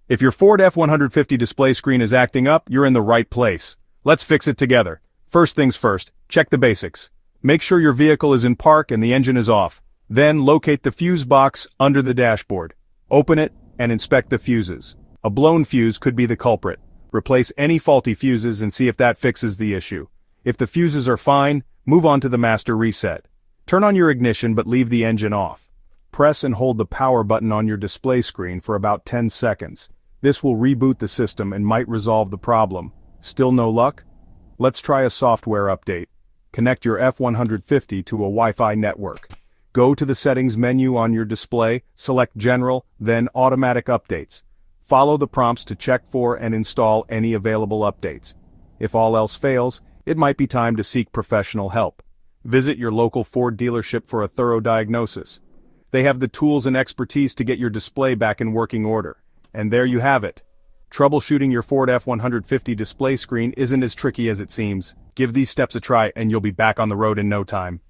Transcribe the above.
If your Ford F150 display screen is acting up, you're in the right place. Let's fix it together. First things first, check the basics. Make sure your vehicle is in park and the engine is off. Then locate the fuse box under the dashboard. Open it and inspect the fuses. A blown fuse could be the culprit. Replace any faulty fuses and see if that fixes the issue. If the fuses are fine, move on to the master reset. Turn on your ignition but leave the engine off. Press and hold the power button on your display screen for about 10 seconds. This will reboot the system and might resolve the problem. Still no luck? Let's try a software update. Connect your F150 to a Wi-Fi network. Go to the settings menu on your display, select General, then Automatic Updates. Follow the prompts to check for and install any available updates. If all else fails, it might be time to seek professional help. Visit your local Ford dealership for a thorough diagnosis. They have the tools and expertise to get your display back in working order. And there you have it. Troubleshooting your Ford F150 display screen isn't as tricky as it seems. Give these steps a try and you'll be back on the road in no time.